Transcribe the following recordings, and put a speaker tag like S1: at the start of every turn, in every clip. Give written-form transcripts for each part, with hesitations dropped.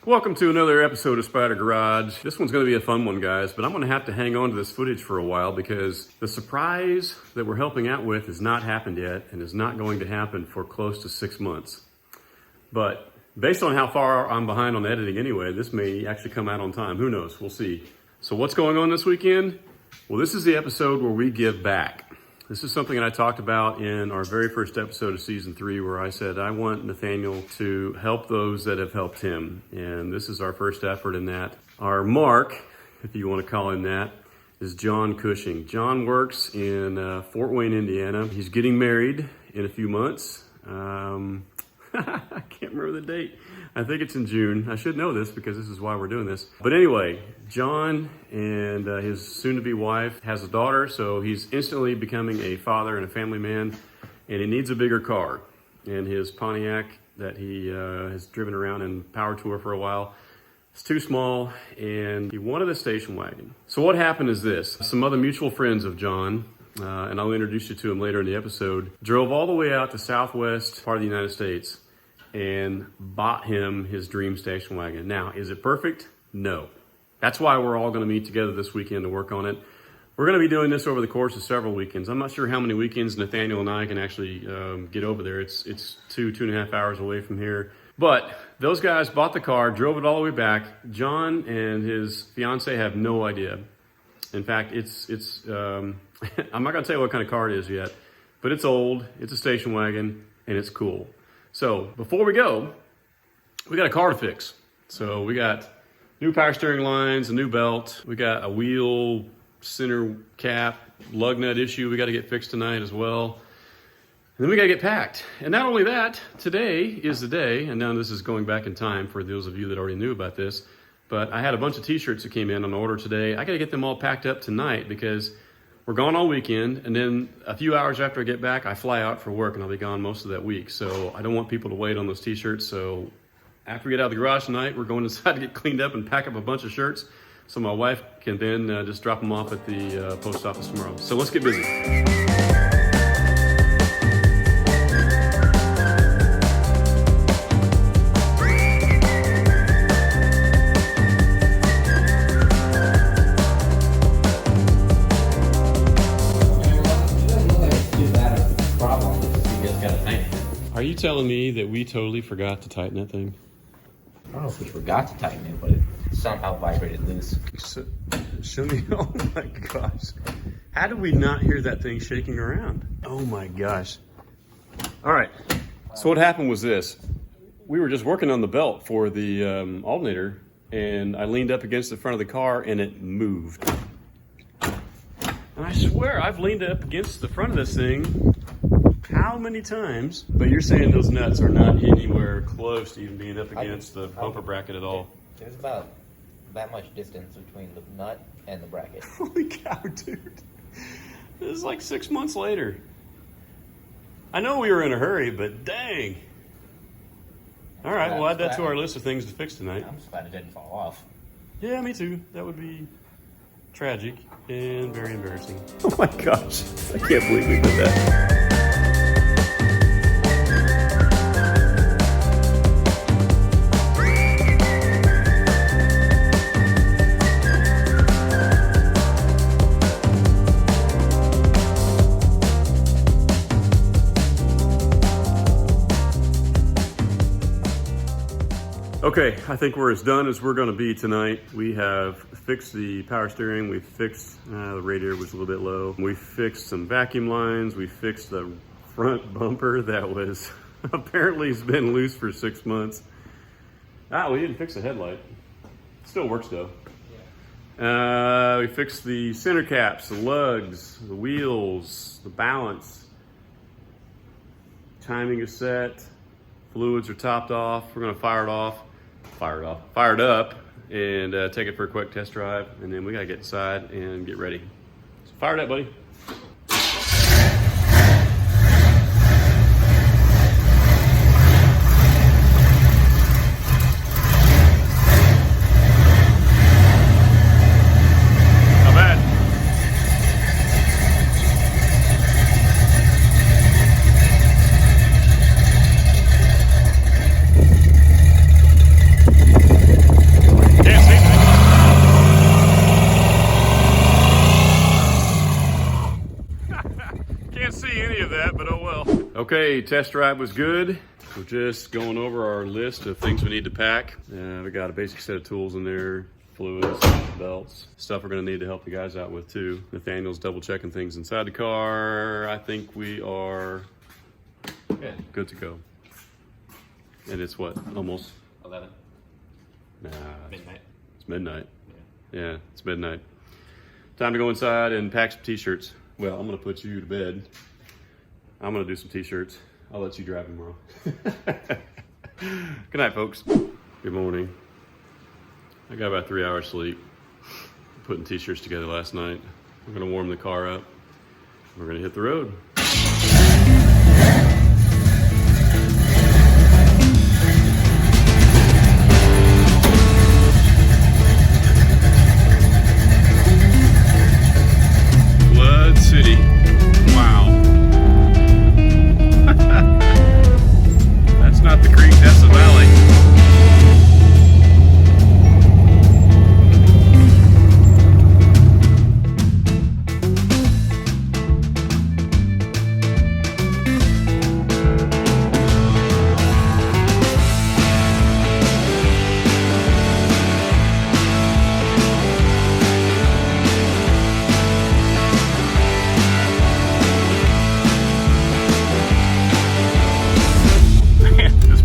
S1: Welcome to another episode of Spyder Garage. This one's going to be a fun one, guys, but I'm going to have to hang on to this footage for a while because the surprise that we're helping out with has not happened yet and is not going to happen for close to 6 months. But based on how far I'm behind on editing anyway, this may actually come out on time. Who knows? We'll see. So what's going on this weekend? Well, this is the episode where we give back. This is something that I talked about in our very first episode of season 3, where I said I want Nathaniel to help those that have helped him. And this is our first effort in that. Our mark, if you want to call him that, is John Cushing. John works in Fort Wayne, Indiana. He's getting married in a few months. I can't remember the date. I think it's in June. I should know this because this is why we're doing this. But anyway, John and his soon-to-be wife has a daughter, so he's instantly becoming a father and a family man, and he needs a bigger car. And his Pontiac that he has driven around in power tour for a while, it's too small, and he wanted a station wagon. So what happened is this. Some other mutual friends of John, and I'll introduce you to him later in the episode, drove all the way out to southwest part of the United States and bought him his dream station wagon. Now, is it perfect? No. That's why we're all gonna meet together this weekend to work on it. We're gonna be doing this over the course of several weekends. I'm not sure how many weekends Nathaniel and I can actually get over there. It's 2.5 hours away from here. But those guys bought the car, drove it all the way back. John and his fiance have no idea. In fact, I'm not gonna tell you what kind of car it is yet, but it's old, it's a station wagon, and it's cool. So before we go, we got a car to fix. So we got new power steering lines, a new belt. We got a wheel center cap lug nut issue we got to get fixed tonight as well. And then we got to get packed. And not only that, today is the day, and now this is going back in time for those of you that already knew about this, but I had a bunch of t-shirts that came in on order today. I got to get them all packed up tonight because we're gone all weekend, and then a few hours after I get back, I fly out for work, and I'll be gone most of that week. So I don't want people to wait on those t-shirts. So after we get out of the garage tonight, we're going inside to get cleaned up and pack up a bunch of shirts so my wife can then just drop them off at the post office tomorrow. So let's get busy. Are you telling me that we totally forgot to tighten that thing?
S2: I don't know if we forgot to tighten it, but it somehow vibrated loose.
S1: Show me. Oh my gosh. How did we not hear that thing shaking around? Oh my gosh. All right. So what happened was this. We were just working on the belt for the alternator, and I leaned up against the front of the car and it moved. And I swear I've leaned up against the front of this thing how many times? But you're saying those nuts are not anywhere close to even being up against the bumper bracket at all.
S2: There's about that much distance between the nut and the bracket.
S1: Holy cow, dude. This is like 6 months later. I know we were in a hurry, but dang. All right, we'll add that to our list of things to fix tonight.
S2: I'm just glad it didn't fall off.
S1: Yeah, me too. That would be tragic and very embarrassing. Oh my gosh. I can't believe we did that. Okay, I think we're as done as we're going to be tonight. We have fixed the power steering. We fixed the radiator was a little bit low. We fixed some vacuum lines. We fixed the front bumper that was apparently has been loose for 6 months. We didn't fix the headlight. Still works though. Yeah. We fixed the center caps, the lugs, the wheels, the balance. Timing is set. Fluids are topped off. We're going to fire it up, and take it for a quick test drive, and then we got to get inside and get ready. So fire it up, buddy. Okay, test drive was good. We're just going over our list of things we need to pack. We got a basic set of tools in there, fluids, belts, stuff we're gonna need to help the guys out with too. Nathaniel's double checking things inside the car. I think we are good to go. And it's what, almost?
S2: 11.
S1: Nah,
S2: Midnight.
S1: it's midnight. Yeah, it's midnight. Time to go inside and pack some t-shirts. Well, I'm gonna put you to bed. I'm gonna do some t-shirts. I'll let you drive tomorrow. Good night, folks. Good morning. I got about 3 hours sleep. Putting t-shirts together last night. We're gonna warm the car up. We're gonna hit the road. Flood City. Wow. That's not the creek, that's the valley.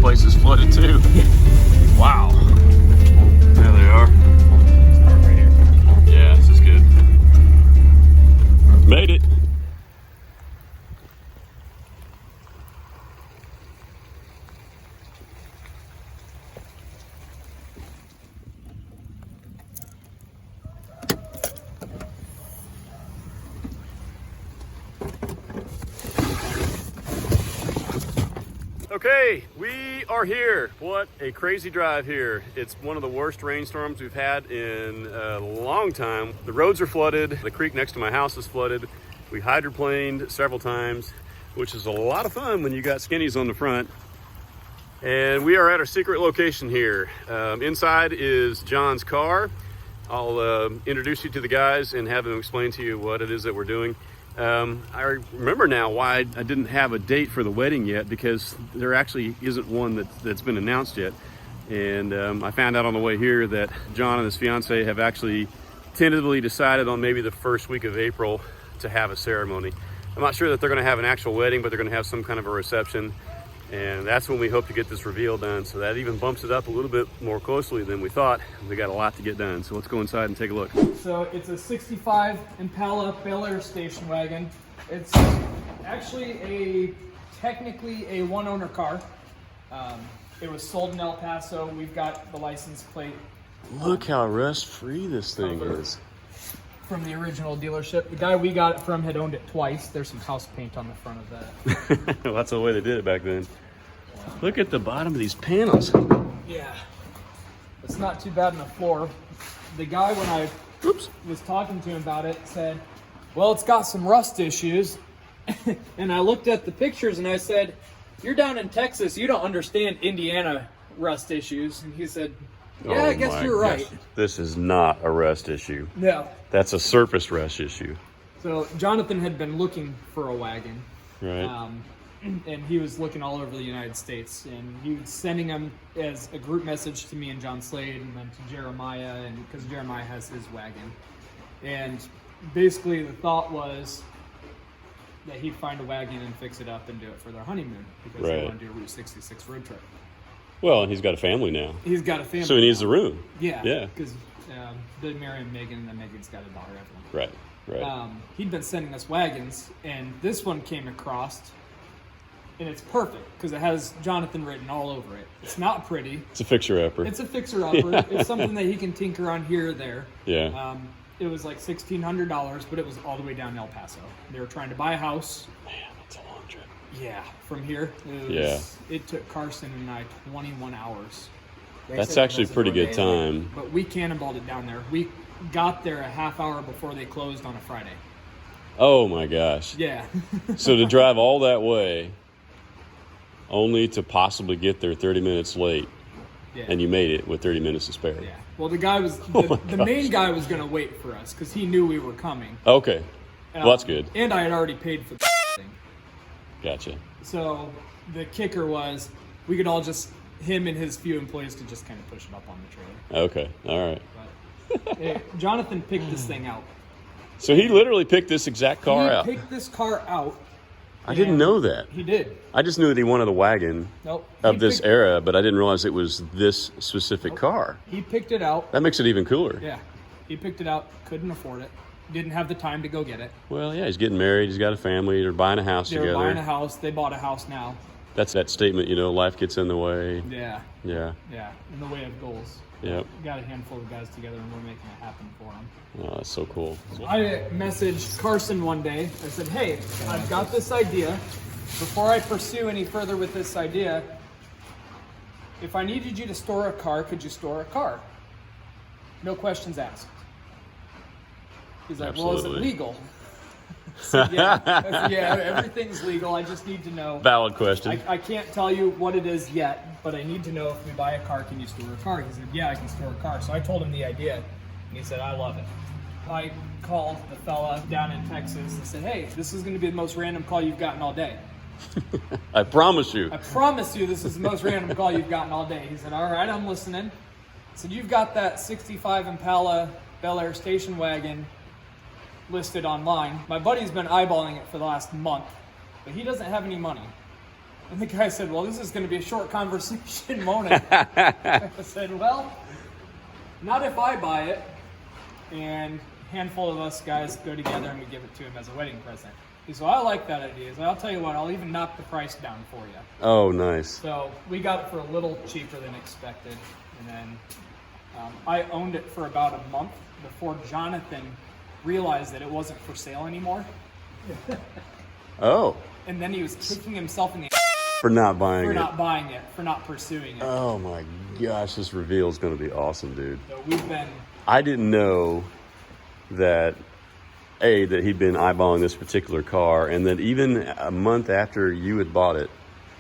S1: Place is flooded too. Wow. There they are.
S2: Right here.
S1: Yeah, this is good. Made it. Okay, we are here. What a crazy drive here. It's one of the worst rainstorms we've had in a long time. The roads are flooded. The creek next to my house is flooded. We hydroplaned several times, which is a lot of fun when you got skinnies on the front. And we are at our secret location here. Inside is John's car. I'll introduce you to the guys and have them explain to you what it is that we're doing. I remember now why I didn't have a date for the wedding yet, because there actually isn't one that's been announced yet. And I found out on the way here that John and his fiance have actually tentatively decided on maybe the first week of April to have a ceremony. I'm not sure that they're going to have an actual wedding, but they're going to have some kind of a reception. And that's when we hope to get this reveal done. So that even bumps it up a little bit more closely than we thought. We got a lot to get done. So let's go inside and take a look.
S3: So it's a 65 Impala Bel Air station wagon. It's actually technically a one-owner car. It was sold in El Paso. We've got the license plate.
S1: Look how rust-free this thing is.
S3: From the original dealership. The guy we got it from had owned it twice. There's some house paint on the front of that.
S1: Well, that's the way they did it back then. Look at the bottom of these panels.
S3: Yeah. It's not too bad on the floor. The guy, when I was talking to him about it, said, well, it's got some rust issues. And I looked at the pictures and I said, you're down in Texas, you don't understand Indiana rust issues. And he said, yeah, I guess you're right.
S1: Gosh. This is not a rust issue.
S3: No.
S1: That's a surface rust issue.
S3: So Jonathan had been looking for a wagon.
S1: Right.
S3: And he was looking all over the United States, and he was sending them as a group message to me and John Slade, and then to Jeremiah, and because Jeremiah has his wagon. And basically the thought was that he'd find a wagon and fix it up and do it for their honeymoon, because they want to do a Route 66 road trip.
S1: Well, and he's got a family now.
S3: He's got a family.
S1: So he needs the room.
S3: Yeah.
S1: Yeah.
S3: Because they marry Megan, and then Megan's got a daughter, Evelyn.
S1: Right.
S3: He'd been sending us wagons, and this one came across, and it's perfect because it has Jonathan written all over it. It's not pretty.
S1: It's a fixer-upper.
S3: It's a fixer-upper. It's something that he can tinker on here or there.
S1: Yeah.
S3: It was like $1,600, but it was all the way down in El Paso. They were trying to buy a house.
S1: Man, that's a long trip.
S3: Yeah, from here. It took Carson and I 21 hours.
S1: That's actually a pretty good time.
S3: But we cannonballed it down there. We got there a half hour before they closed on a Friday.
S1: Oh my gosh.
S3: Yeah.
S1: So to drive all that way, only to possibly get there 30 minutes late, and you made it with 30 minutes to spare.
S3: Yeah. Well, the guy was the main guy was going to wait for us because he knew we were coming.
S1: Okay. Well, that's good.
S3: And I had already paid for the thing.
S1: Gotcha.
S3: So the kicker was we could all just, him and his few employees could just kind of push it up on the trailer.
S1: Okay, all right.
S3: But, hey, Jonathan picked this thing out.
S1: So he literally picked this exact car out.
S3: He picked this car out.
S1: I didn't know that.
S3: He did.
S1: I just knew that he wanted a wagon
S3: Nope.
S1: of this era, but I didn't realize it was this specific car.
S3: He picked it out.
S1: That makes it even cooler.
S3: Yeah. He picked it out, couldn't afford it, didn't have the time to go get it.
S1: Well, yeah, he's getting married, he's got a family, they're buying a house
S3: They
S1: together.
S3: were buying a house. They bought a house now.
S1: That's that statement, you know, life gets in the way.
S3: Yeah.
S1: Yeah.
S3: Yeah. In the way of goals.
S1: Yep.
S3: Got a handful of guys together and we're making it happen for them.
S1: Oh, that's so cool.
S3: I messaged Carson one day. I said, hey, I've got this idea. Before I pursue any further with this idea, if I needed you to store a car, could you store a car? No questions asked. He's like, well, is it
S1: Absolutely.
S3: legal? I said, yeah. I said, yeah, everything's legal. I just need to know.
S1: Valid question.
S3: I can't tell you what it is yet, but I need to know if we buy a car, can you store a car? He said, yeah, I can store a car. So I told him the idea, and he said, I love it. I called the fella down in Texas and said, hey, this is going to be the most random call you've gotten all day.
S1: I promise you.
S3: I promise you this is the most random call you've gotten all day. He said, all right, I'm listening. I said, you've got that 65 Impala Bel Air station wagon listed online. My buddy's been eyeballing it for the last month, but he doesn't have any money. And the guy said, well, this is going to be a short conversation, won't it? I said, well, not if I buy it. And a handful of us guys go together and we give it to him as a wedding present. He said, well, I like that idea. He said, I'll tell you what, I'll even knock the price down for you.
S1: Oh, nice.
S3: So we got it for a little cheaper than expected. And then I owned it for about a month before Jonathan realized that it wasn't for sale anymore.
S1: Oh.
S3: And then he was kicking himself in the
S1: For not buying
S3: for
S1: it.
S3: not buying it, for not pursuing it.
S1: Oh my gosh, this reveal is going to be awesome, dude.
S3: So we've been,
S1: I didn't know that, that he'd been eyeballing this particular car, and that even a month after you had bought it,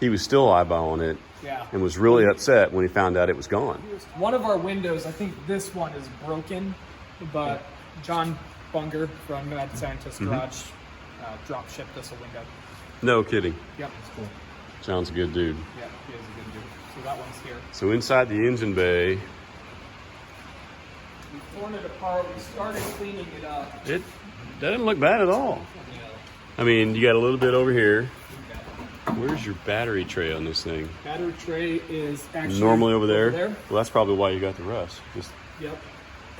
S1: he was still eyeballing it
S3: yeah.
S1: and was really upset when he found out it was gone.
S3: One of our windows, I think this one is broken, but John Bunger from Mad Scientist Garage drop shipped us a window.
S1: No kidding.
S3: Yep, it's cool.
S1: Sounds a good dude.
S3: Yeah, he is a good dude. So that one's here.
S1: So inside the engine bay,
S3: We torn it apart. We started cleaning it up.
S1: it doesn't look bad at all. I mean, you got a little bit over here. Where's your battery tray on this thing?
S3: Battery tray is actually
S1: Normally over there? Well, that's probably why you got the rust. Just
S3: Yep.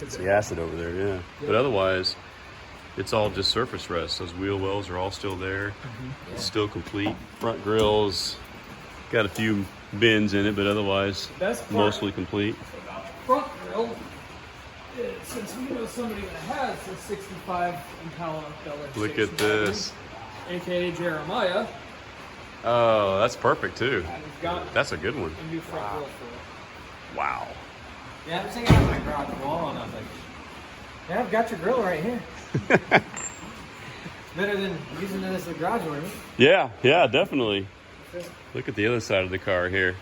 S1: it's the acid over there, yeah. But otherwise, it's all just surface rust. Those wheel wells are all still there. It's still complete. Front grill's got a few bends in it, but otherwise,
S3: Best part
S1: mostly complete.
S3: about the front grill is, since we know somebody that has a 65 Impala Bel Air
S1: Look
S3: station
S1: at this.
S3: wagon, aka Jeremiah,
S1: Oh, that's perfect too.
S3: and we've got
S1: That's a good one.
S3: a new front grill for it.
S1: Wow.
S2: Yeah, I'm thinking of my garage wall, and I was like, yeah, I've got your grill right here. It's better than using it as a garage door.
S1: Yeah, definitely. Look at the other side of the car here.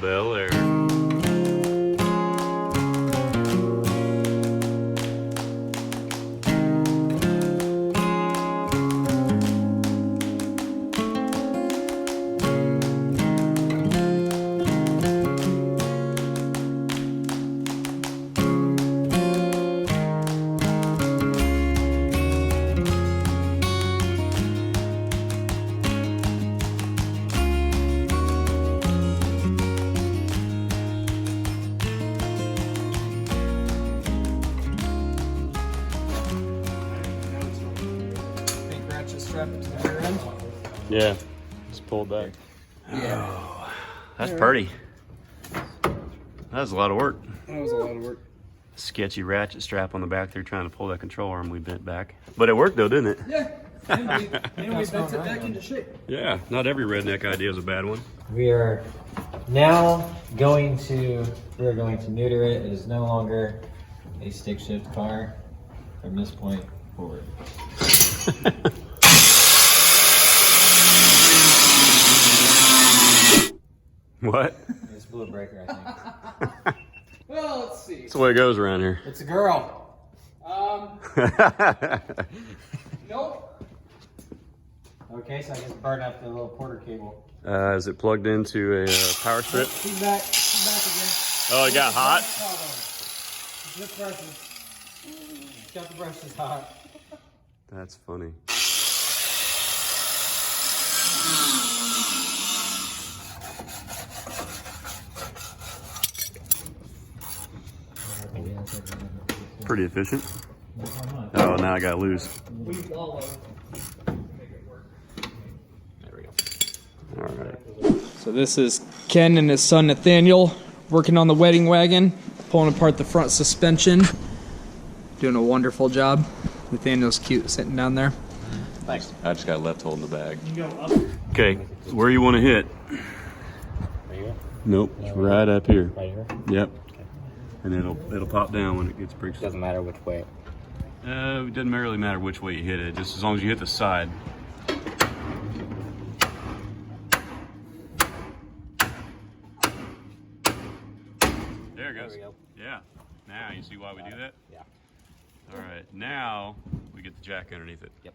S1: Bel Air.
S3: Think ratchet strap it to the rear end.
S1: Yeah, just pull it back. Oh, that's pretty. That was a lot of work.
S3: That was a lot of work.
S1: Sketchy ratchet strap on the back there trying to pull that control arm we bent back. But it worked though, didn't it?
S3: Yeah. And we bent it back into shape.
S1: Yeah, not every redneck idea is a bad one.
S2: We are now going to neuter it. It is no longer a stick shift car from this point forward.
S1: What?
S2: It's blue breaker, I think.
S3: Well, let's see.
S1: That's the way it goes around here.
S2: It's a girl.
S3: Nope.
S2: Okay, so I just burned up the little quarter cable.
S1: Is it plugged into a power strip?
S2: She's back. She's back again.
S1: Oh, it got hot?
S2: This brush is... Got the brushes hot.
S1: That's funny. Pretty efficient. Oh, now I got loose.
S3: We wallow. Make it work.
S2: There we go.
S1: All right.
S3: So this is Ken and his son Nathaniel working on the wedding wagon, pulling apart the front suspension. Doing a wonderful job. Nathaniel's cute sitting down there.
S2: Thanks.
S1: I just got left holding the bag.
S3: You go up.
S1: Okay, where you want to hit?
S2: Right here?
S1: Nope, it's right up here.
S2: Right here?
S1: Yep. And it'll pop down when it gets pretty.
S2: Doesn't matter which way.
S1: It doesn't really matter which way you hit it, just as long as you hit the side. There it goes.
S2: There we go.
S1: Yeah. Now you see why we do that?
S2: Yeah.
S1: All right. Now we get the jack underneath it.
S2: Yep.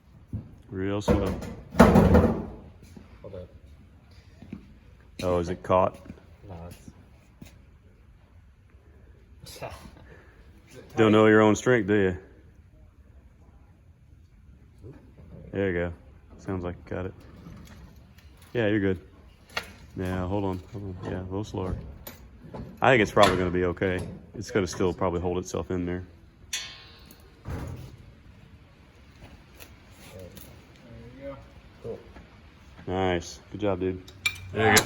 S1: Real slow.
S2: Hold up.
S1: Oh, is it caught?
S2: No, it's...
S1: Don't know your own strength, do you? There you go. Sounds like you got it. Yeah, you're good. Yeah, hold on. Yeah, a little slower. I think it's probably going to be okay. It's going to still probably hold itself in there.
S3: There you go.
S2: Cool.
S1: Nice. Good job, dude. There you go.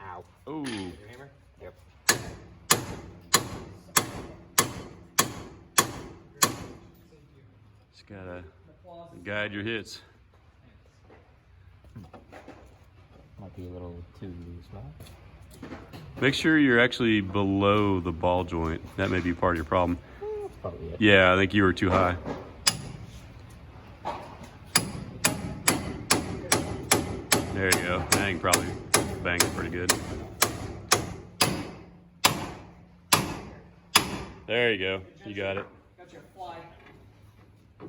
S2: Ow.
S1: Ooh.
S2: Your hammer? Yep.
S1: Just got to guide your hits.
S2: Might be a little too small.
S1: Make sure you're actually below the ball joint. That may be part of your problem.
S2: That's probably it.
S1: Yeah, I think you were too high. There you go. I think probably bang it pretty good. There you go. You got it.
S3: Got your fly.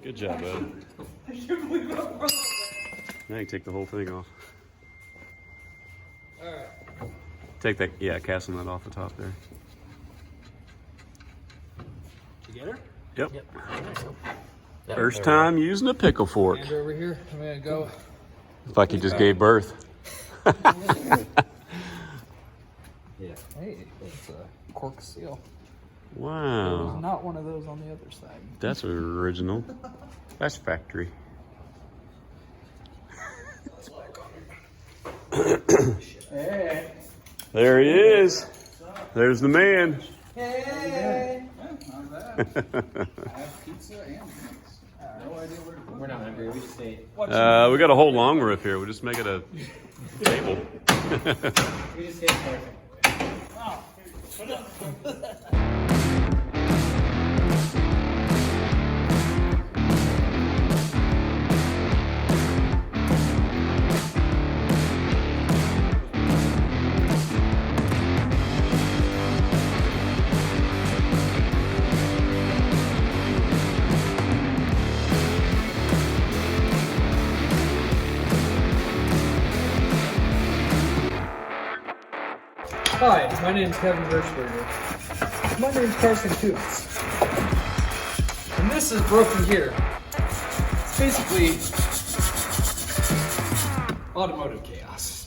S1: Good job, bud.
S3: I can't believe how far that went.
S1: Now you can take the whole thing off.
S3: All right.
S1: Take that, yeah, casting that off the top there.
S3: Together?
S1: Yep.
S2: Yep.
S1: First time using a pickle fork.
S3: Hand over here. I'm gonna go.
S1: It's like he just gave birth.
S2: Yeah.
S3: Hey, it's a cork seal. There's
S1: Wow.
S3: not one of those on the other side.
S1: That's original. That's factory.
S3: Hey.
S1: There he is. There's the man.
S3: Hey.
S4: Not bad. I have pizza and drinks. No idea where to put
S2: We're not hungry. We just ate.
S1: We got a whole long roof here. We'll just make it a table.
S2: We just ate perfect.
S3: Hi, my name's Kevin Gershberger. My name's Carson Coots. And this is Broken Gear. It's basically automotive chaos.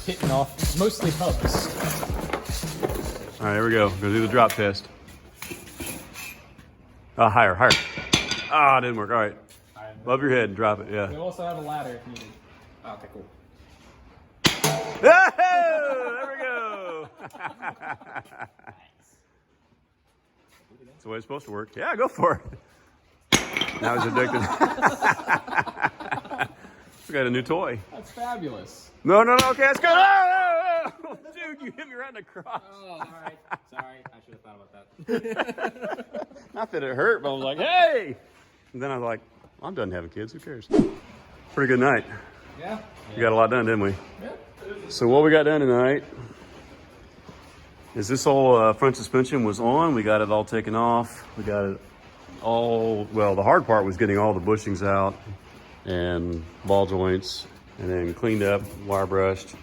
S3: Hitting off mostly hubs.
S1: All right, here we go. Go do the drop test. Higher, higher. Ah, it didn't work. All right. Above your head and drop it. Yeah.
S3: We also have a ladder if needed.
S4: Okay, cool.
S1: Oh, there we go. That's the way it's supposed to work. Yeah, go for it. Now he's addicted. We got a new toy.
S3: That's fabulous.
S1: No. Okay, that's good. Oh, dude, you hit me right in the crotch.
S2: Oh, all right. Sorry, I should have thought about that.
S1: Not that it hurt, but I was like, hey. And then I was like, I'm done having kids. Who cares? Pretty good night.
S3: Yeah.
S1: We got a lot done, didn't we?
S3: Yeah.
S1: So what we got done tonight is this whole front suspension was on. We got it all taken off. We got it all, well, the hard part was getting all the bushings out and ball joints, and then cleaned up, wire brushed.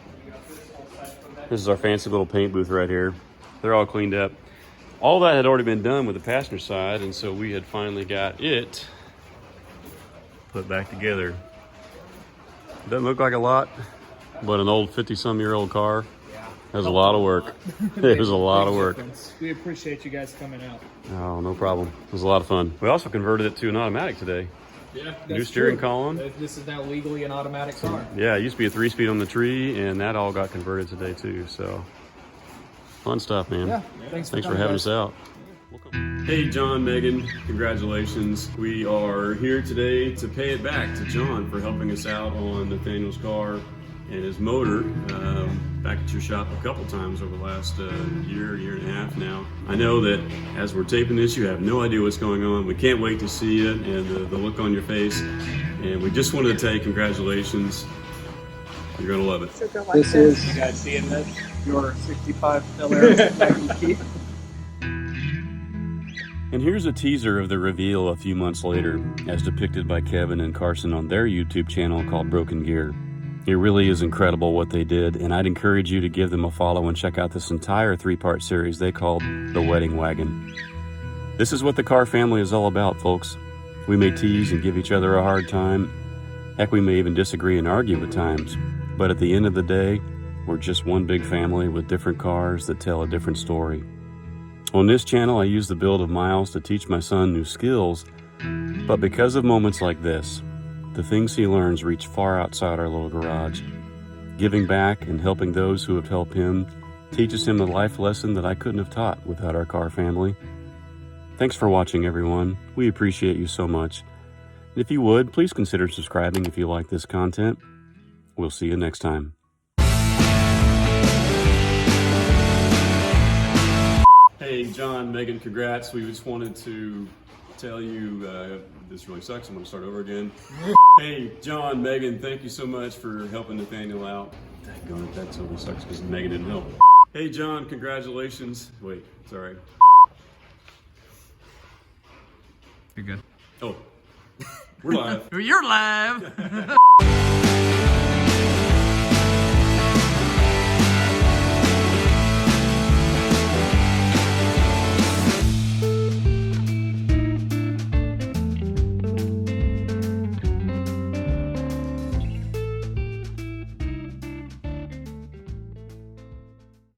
S1: This is our fancy little paint booth right here. They're all cleaned up. All that had already been done with the passenger side, and so we had finally got it put back together. Doesn't look like a lot, but an old 50-some-year-old car has a lot of work. It was a lot of work.
S3: We appreciate you guys coming out.
S1: Oh, no problem. It was a lot of fun. We also converted it to an automatic today.
S3: Yeah,
S1: New steering column.
S3: This is now legally an automatic car.
S1: Yeah, it used to be a 3-speed on the tree, and that all got converted today too. So fun stuff, man.
S3: Yeah, thanks for
S1: having us out. Hey, John, Megan, congratulations. We are here today to pay it back to John for helping us out on Nathaniel's car and his motor. Back at your shop a couple times over the last year and a half now. I know that as we're taping this, you have no idea what's going on. We can't wait to see it and the look on your face. And we just wanted to tell you congratulations. You're gonna love it.
S5: This is, you guys seeing this? Your 65 filler Keith.
S1: And here's a teaser of the reveal a few months later, as depicted by Kevin and Carson on their YouTube channel called Broken Gear. It really is incredible what they did, and I'd encourage you to give them a follow and check out this entire 3-part series they called The Wedding Wagon. This is what the car family is all about, folks. We may tease and give each other a hard time. Heck, we may even disagree and argue at times. But at the end of the day, we're just one big family with different cars that tell a different story. On this channel, I use the build of Miles to teach my son new skills, but because of moments like this, the things he learns reach far outside our little garage. Giving back and helping those who have helped him teaches him a life lesson that I couldn't have taught without our car family. Thanks for watching, everyone. We appreciate you so much. And if you would, please consider subscribing if you like this content. We'll see you next time. Hey, John, Megan, congrats. We just wanted to tell you this really sucks. I'm going to start over again. Hey, John, Megan, thank you so much for helping Nathaniel out. Daggone it, that totally sucks because Megan didn't help. Hey, John, congratulations. Wait, sorry.
S4: You're good.
S1: Oh, we're live.
S4: You're live.